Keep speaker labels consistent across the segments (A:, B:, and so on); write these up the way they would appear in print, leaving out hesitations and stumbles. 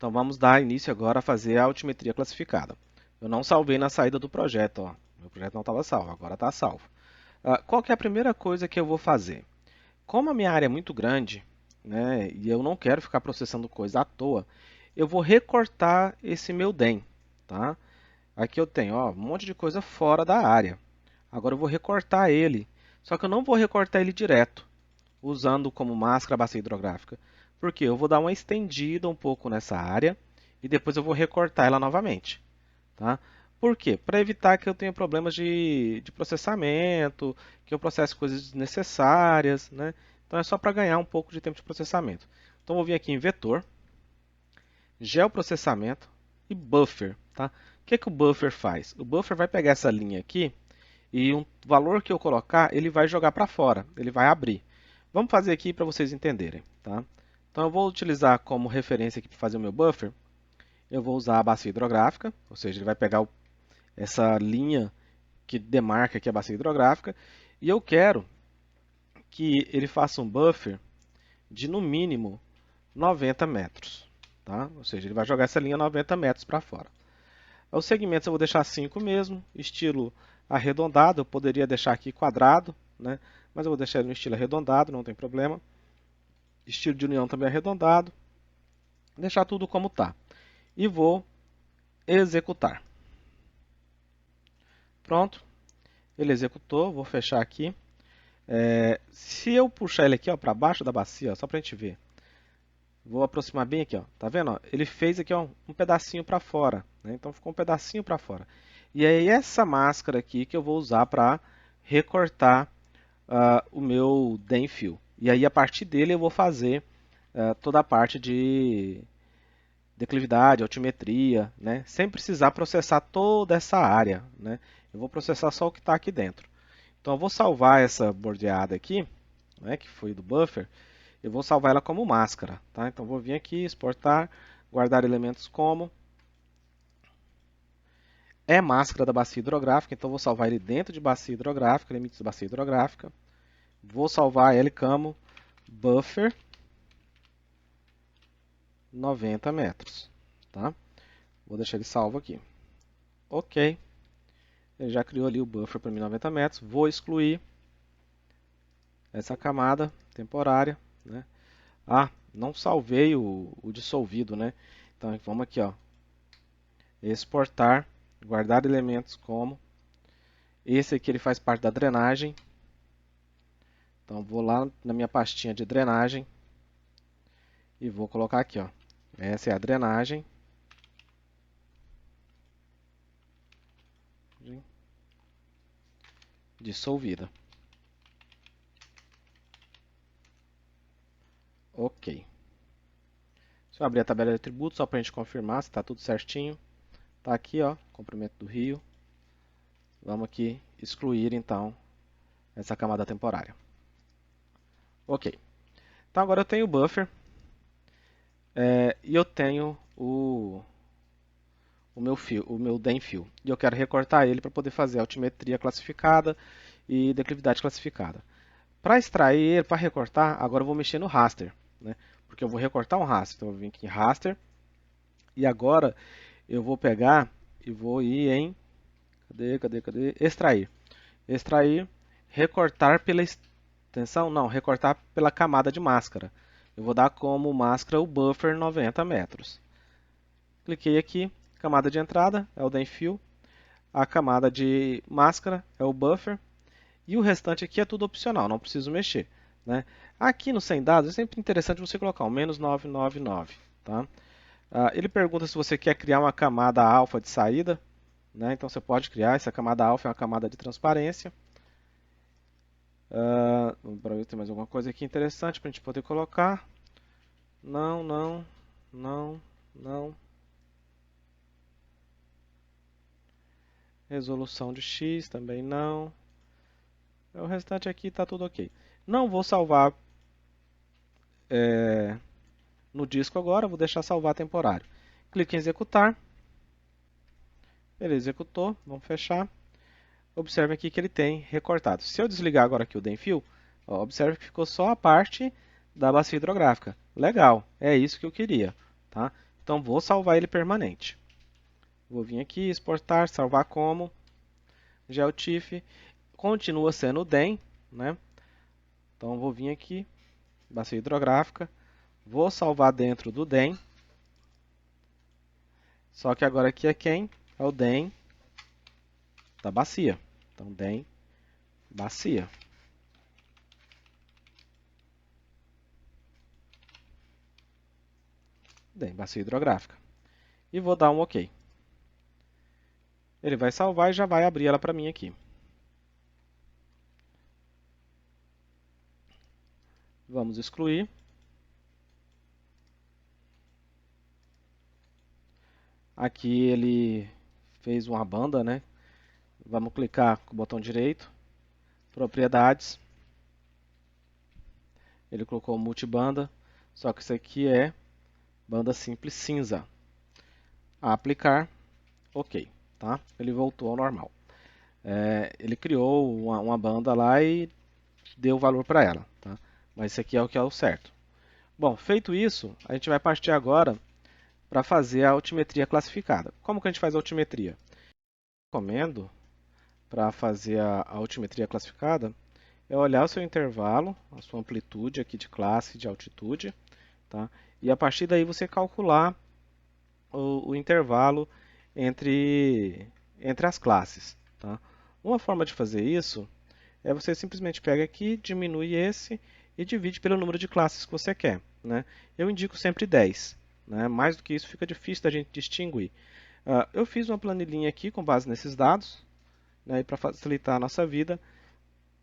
A: Então vamos dar início agora a fazer a altimetria classificada. Eu não salvei na saída do projeto, ó. Meu projeto não estava salvo, agora está salvo. Qual que é a primeira coisa que eu vou fazer? Como a minha área é muito grande, né, e eu não quero ficar processando coisa à toa, eu vou recortar esse meu DEM, tá? Aqui eu tenho, ó, um monte de coisa fora da área. Agora eu vou recortar ele, só que eu não vou recortar ele direto, usando como máscara a bacia hidrográfica, porque eu vou dar uma estendida um pouco nessa área e depois eu vou recortar ela novamente. Tá? Por quê? Para evitar que eu tenha problemas de processamento, que eu processe coisas desnecessárias, né? Então é só para ganhar um pouco de tempo de processamento. Então vou vir aqui em vetor, geoprocessamento e buffer. Tá? O que o buffer faz? O buffer vai pegar essa linha aqui e um valor que eu colocar, ele vai jogar para fora, ele vai abrir. Vamos fazer aqui para vocês entenderem. Tá? Então eu vou utilizar como referência aqui para fazer o meu buffer, eu vou usar a bacia hidrográfica, ou seja, ele vai pegar essa linha que demarca aqui a bacia hidrográfica, e eu quero que ele faça um buffer de no mínimo 90 metros. Tá? Ou seja, ele vai jogar essa linha 90 metros para fora. Os segmentos eu vou deixar 5 mesmo, estilo arredondado, eu poderia deixar aqui quadrado, né? Mas eu vou deixar ele no estilo arredondado, não tem problema. Estilo de união também arredondado. Deixar tudo como está. E vou executar. Pronto, ele executou, vou fechar aqui. Se eu puxar ele aqui para baixo da bacia, ó, só para a gente ver, vou aproximar bem aqui, ó, tá vendo? Ó? Ele fez aqui ó, um pedacinho para fora, né? Então ficou um pedacinho para fora. E aí essa máscara aqui que eu vou usar para recortar o meu DEM Fill. E aí a partir dele eu vou fazer toda a parte de declividade, altimetria, né? Sem precisar processar toda essa área, né? Eu vou processar só o que está aqui dentro. Então eu vou salvar essa bordeada aqui, né, que foi do buffer, eu vou salvar ela como máscara. Tá? Então vou vir aqui, exportar, guardar elementos como. É máscara da bacia hidrográfica, então vou salvar ele dentro de bacia hidrográfica, limites da bacia hidrográfica. Vou salvar ele como buffer 90 metros. Tá? Vou deixar ele salvo aqui. Ok. Ele já criou ali o buffer para mim 90 metros. Vou excluir essa camada temporária. Né? Não salvei o dissolvido, né? Então vamos aqui, ó. Exportar, guardar elementos como. Esse aqui ele faz parte da drenagem. Então vou lá na minha pastinha de drenagem e vou colocar aqui, ó. Essa é a drenagem. Dissolvida. Ok. Deixa eu abrir a tabela de atributos só para a gente confirmar se está tudo certinho. Está aqui, ó, comprimento do rio. Vamos aqui excluir então essa camada temporária. Ok. Então agora eu tenho o buffer e eu tenho o meu DEM Fill. E eu quero recortar ele para poder fazer altimetria classificada e declividade classificada. Para extrair, para recortar, agora eu vou mexer no raster, né? Porque eu vou recortar um raster. Então eu vou vir aqui em raster e agora eu vou pegar e vou ir em cadê? Extrair. Extrair, recortar pela extensão? Não, recortar pela camada de máscara. Eu vou dar como máscara o buffer 90 metros. Cliquei aqui, camada de entrada é o DEM Fill, a camada de máscara é o buffer e o restante aqui é tudo opcional, não preciso mexer. Né? Aqui no sem dados é sempre interessante você colocar um menos 999. Tá? Ele pergunta se você quer criar uma camada alfa de saída. Né? Então você pode criar, essa camada alfa é uma camada de transparência. Vamos ver se tem mais alguma coisa aqui interessante para a gente poder colocar. Não. Resolução de X também não. O restante aqui está tudo ok. Não vou salvar no disco agora, vou deixar salvar temporário. Clique em executar. Ele executou, vamos fechar. Observe aqui que ele tem recortado. Se eu desligar agora aqui o DEM Fill, observe que ficou só a parte da bacia hidrográfica. Legal, é isso que eu queria. Tá? Então vou salvar ele permanente. Vou vir aqui, exportar, salvar como, GeoTIFF, continua sendo o DEM, né? Então vou vir aqui, bacia hidrográfica, vou salvar dentro do DEM, só que agora aqui é quem? É o DEM da bacia. Então DEM bacia. DEM bacia hidrográfica. E vou dar um OK. Ele vai salvar e já vai abrir ela para mim aqui. Vamos excluir. Aqui ele fez uma banda, né? Vamos clicar com o botão direito, propriedades. Ele colocou multibanda, só que isso aqui é banda simples cinza. Aplicar, OK, tá? Ele voltou ao normal. Ele criou uma banda lá e deu o valor para ela, tá? Mas isso aqui é o que é o certo. Bom, feito isso, a gente vai partir agora para fazer a altimetria classificada. Como que a gente faz a altimetria? Recomendo para fazer a altimetria classificada é olhar o seu intervalo, a sua amplitude aqui de classe, de altitude, tá? E a partir daí você calcular o intervalo entre as classes, tá? Uma forma de fazer isso é você simplesmente pega aqui, diminui esse e divide pelo número de classes que você quer, né? Eu indico sempre 10, né? Mais do que isso fica difícil da gente distinguir. Eu fiz uma planilhinha aqui com base nesses dados, né? E para facilitar a nossa vida,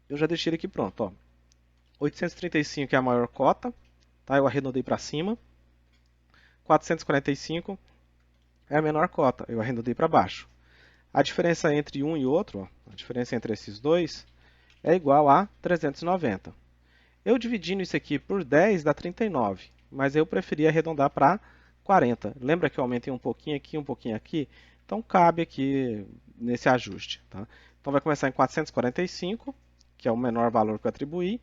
A: eu já deixei ele aqui pronto, ó. 835 é a maior cota, tá? Eu arredondei para cima. 445 é a menor cota, eu arredondei para baixo. A diferença entre um e outro, ó, a diferença entre esses dois, é igual a 390. Eu dividindo isso aqui por 10 dá 39, mas eu preferi arredondar para 40. Lembra que eu aumentei um pouquinho aqui, um pouquinho aqui? Então cabe aqui nesse ajuste, tá? Então vai começar em 445, que é o menor valor que eu atribuí,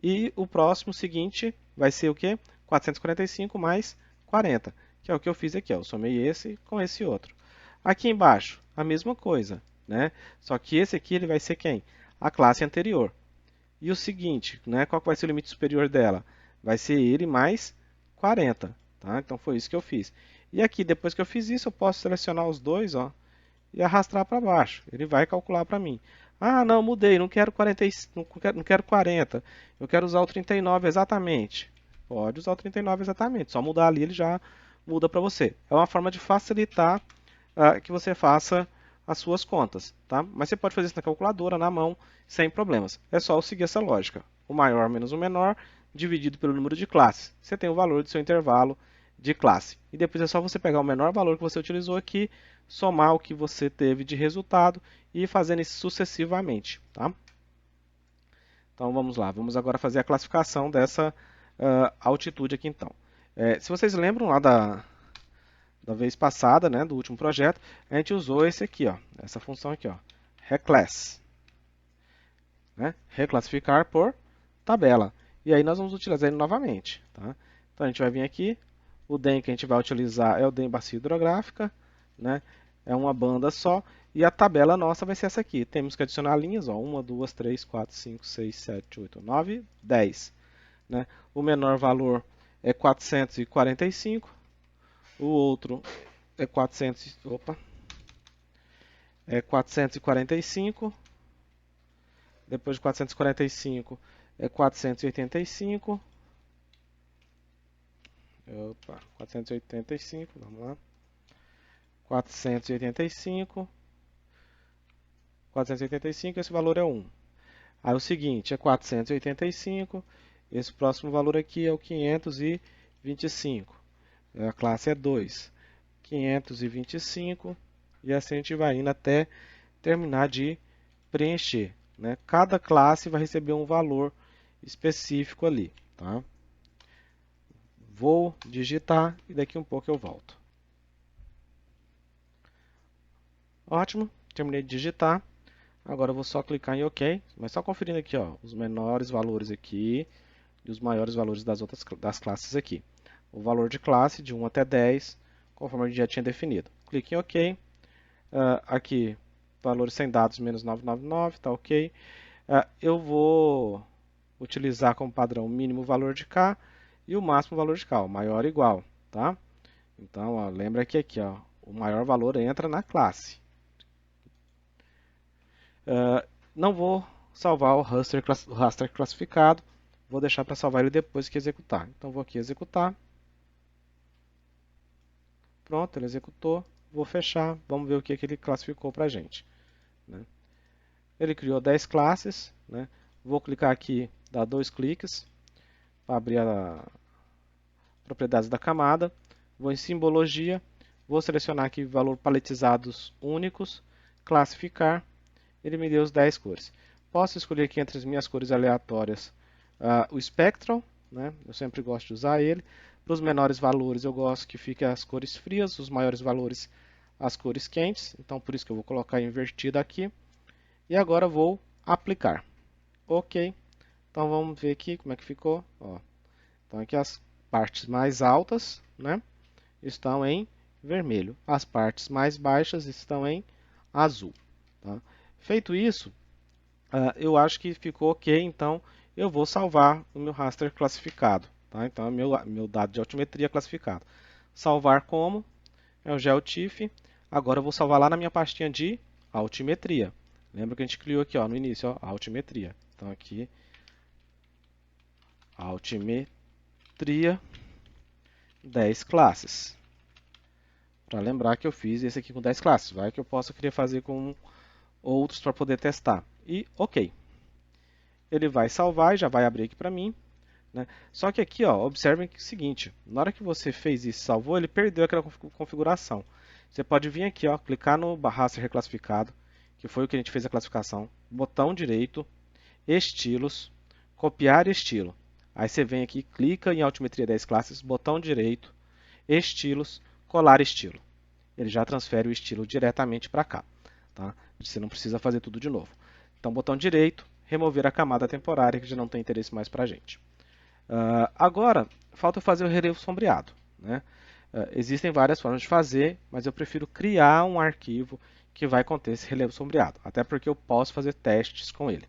A: e o próximo seguinte vai ser o quê? 445 mais 40, que é o que eu fiz aqui, ó. Eu somei esse com esse outro. Aqui embaixo, a mesma coisa, né? Só que esse aqui ele vai ser quem? A classe anterior. E o seguinte, né? Qual que vai ser o limite superior dela? Vai ser ele mais 40, tá? Então foi isso que eu fiz. E aqui, depois que eu fiz isso, eu posso selecionar os dois, ó, e arrastar para baixo. Ele vai calcular para mim. Ah, não, mudei, não quero 40, não quero 40, eu quero usar o 39 exatamente. Pode usar o 39 exatamente, só mudar ali ele já muda para você. É uma forma de facilitar que você faça as suas contas, tá? Mas você pode fazer isso na calculadora, na mão, sem problemas. É só seguir essa lógica. O maior menos o menor, dividido pelo número de classes. Você tem o valor do seu intervalo de classe. E depois é só você pegar o menor valor que você utilizou aqui, somar o que você teve de resultado e ir fazendo isso sucessivamente, tá? Então vamos lá, vamos agora fazer a classificação dessa altitude aqui então. Se vocês lembram lá da vez passada, né, do último projeto, a gente usou esse aqui, ó, essa função aqui, ó, reclass, né, reclassificar por tabela. E aí nós vamos utilizar ele novamente, tá? Então a gente vai vir aqui, o DEM que a gente vai utilizar é o DEM bacia hidrográfica, né? É uma banda só, e a tabela nossa vai ser essa aqui. Temos que adicionar linhas, ó, 1, 2, 3, 4, 5, 6, 7, 8, 9, 10. Né? O menor valor é 445, o outro é 445, depois de 445 é 485, 485, vamos lá, 485, esse valor é 1. Aí o seguinte é 485, esse próximo valor aqui é o 525, a classe é 2, 525, e assim a gente vai indo até terminar de preencher, né? Cada classe vai receber um valor específico ali, tá? Vou digitar e daqui um pouco eu volto. Ótimo, terminei de digitar. Agora eu vou só clicar em OK, mas só conferindo aqui, ó, os menores valores aqui e os maiores valores das classes aqui. O valor de classe de 1 até 10, conforme a gente já tinha definido. Clique em OK. Aqui, valores sem dados menos 999, tá ok. Eu vou utilizar como padrão o mínimo valor de K e o máximo valor de K, o maior ou igual, tá? Então, ó, lembra que aqui, ó, o maior valor entra na classe. Não vou salvar o raster classificado, vou deixar para salvar ele depois que executar. Então, vou aqui executar. Pronto, ele executou. Vou fechar, vamos ver o que ele classificou para a gente. Né? Ele criou 10 classes. Né? Vou clicar aqui, dar 2 cliques para abrir as propriedades da camada. Vou em simbologia, vou selecionar aqui valor paletizados únicos, classificar. Ele me deu os 10 cores. Posso escolher aqui entre as minhas cores aleatórias o Spectral, né? Eu sempre gosto de usar ele. Para os menores valores eu gosto que fique as cores frias, os maiores valores as cores quentes, então por isso que eu vou colocar invertido aqui. E agora vou aplicar. Ok, então vamos ver aqui como é que ficou. Ó. Então aqui as partes mais altas, né, estão em vermelho, as partes mais baixas estão em azul. Tá? Feito isso, eu acho que ficou ok, então eu vou salvar o meu raster classificado. Tá? Então é meu dado de altimetria classificado. Salvar como é o GeoTIFF. Agora eu vou salvar lá na minha pastinha de altimetria. Lembra que a gente criou aqui ó, no início, ó, altimetria. Então aqui, altimetria 10 classes. Para lembrar que eu fiz esse aqui com 10 classes. Vai que eu possa querer fazer com outros para poder testar. E ok. Ele vai salvar e já vai abrir aqui para mim. Né? Só que aqui, ó, observem que é o seguinte, na hora que você fez isso e salvou, ele perdeu aquela configuração. Você pode vir aqui, ó, clicar no raster reclassificado, que foi o que a gente fez a classificação, botão direito, estilos, copiar estilo. Aí você vem aqui, clica em altimetria 10 classes, botão direito, estilos, colar estilo. Ele já transfere o estilo diretamente para cá. Tá? Você não precisa fazer tudo de novo. Então, botão direito, remover a camada temporária, que já não tem interesse mais para a gente. Agora, falta fazer o relevo sombreado. Né? Existem várias formas de fazer, mas eu prefiro criar um arquivo que vai conter esse relevo sombreado, até porque eu posso fazer testes com ele.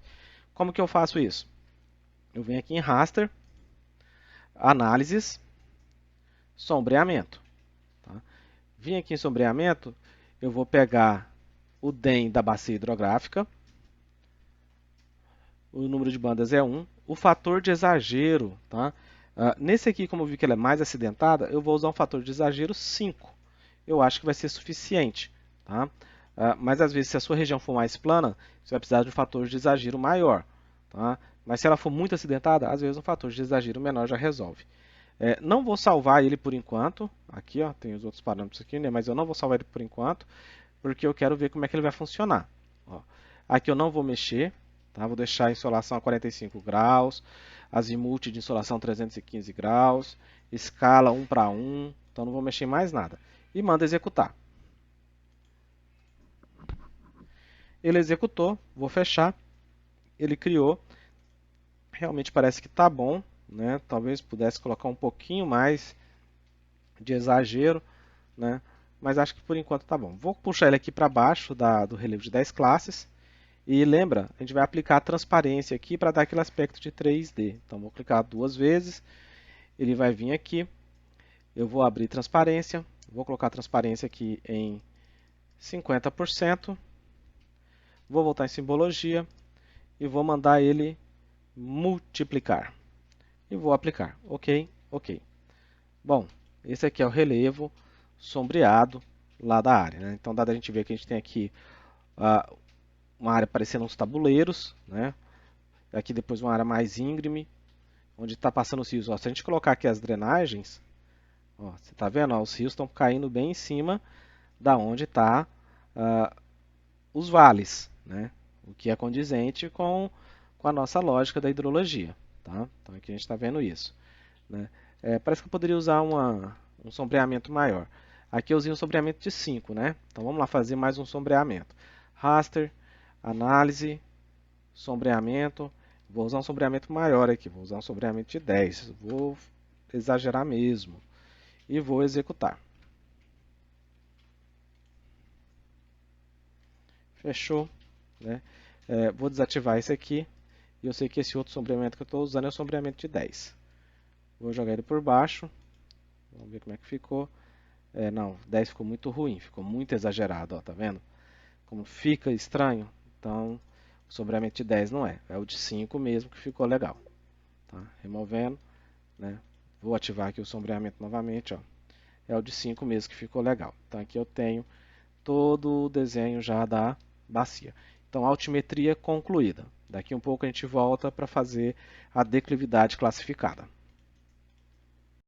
A: Como que eu faço isso? Eu venho aqui em Raster, Análises, Sombreamento. Tá? Vim aqui em Sombreamento, eu vou pegar o DEM da bacia hidrográfica, o número de bandas é 1, o fator de exagero, tá? Nesse aqui, como eu vi que ela é mais acidentada, eu vou usar um fator de exagero 5. Eu acho que vai ser suficiente. Tá? Mas às vezes, se a sua região for mais plana, você vai precisar de um fator de exagero maior. Tá? Mas se ela for muito acidentada, às vezes um fator de exagero menor já resolve. Não vou salvar ele por enquanto. Aqui ó, tem os outros parâmetros aqui, né? Mas eu não vou salvar ele por enquanto, porque eu quero ver como é que ele vai funcionar. Ó. Aqui eu não vou mexer. Tá? Vou deixar a insolação a 45 graus, azimuth de insolação 315 graus, escala 1 para 1, então não vou mexer em mais nada. E manda executar. Ele executou, vou fechar, ele criou, realmente parece que está bom, né? Talvez pudesse colocar um pouquinho mais de exagero, né? Mas acho que por enquanto está bom. Vou puxar ele aqui para baixo do relevo de 10 classes. E lembra, a gente vai aplicar a transparência aqui para dar aquele aspecto de 3D. Então, vou clicar 2 vezes, ele vai vir aqui, eu vou abrir transparência, vou colocar a transparência aqui em 50%, vou voltar em simbologia e vou mandar ele multiplicar. E vou aplicar. Ok, ok. Bom, esse aqui é o relevo sombreado lá da área. Né? Então, dado a gente ver que a gente tem aqui uma área parecendo uns tabuleiros, né? Aqui depois uma área mais íngreme, onde está passando os rios. Ó, se a gente colocar aqui as drenagens, ó, você está vendo? Ó, os rios estão caindo bem em cima da onde está os vales, né? O que é condizente com a nossa lógica da hidrologia. Tá? Então aqui a gente está vendo isso. Né? Parece que eu poderia usar um sombreamento maior. Aqui eu usei um sombreamento de 5, né? Então vamos lá fazer mais um sombreamento. Raster, análise, sombreamento. Vou usar um sombreamento maior aqui, vou usar um sombreamento de 10. Vou exagerar mesmo. E vou executar. Fechou, né? Vou desativar esse aqui. E eu sei que esse outro sombreamento que eu estou usando é o sombreamento de 10. Vou jogar ele por baixo. Vamos ver como é que ficou. Não, 10 ficou muito ruim, ficou muito exagerado, ó, tá vendo? Como fica estranho. Então, o sombreamento de 10 não é o de 5 mesmo que ficou legal. Tá? Removendo, né? Vou ativar aqui o sombreamento novamente, ó. É o de 5 mesmo que ficou legal. Então aqui eu tenho todo o desenho já da bacia. Então, altimetria concluída. Daqui um pouco a gente volta para fazer a declividade classificada.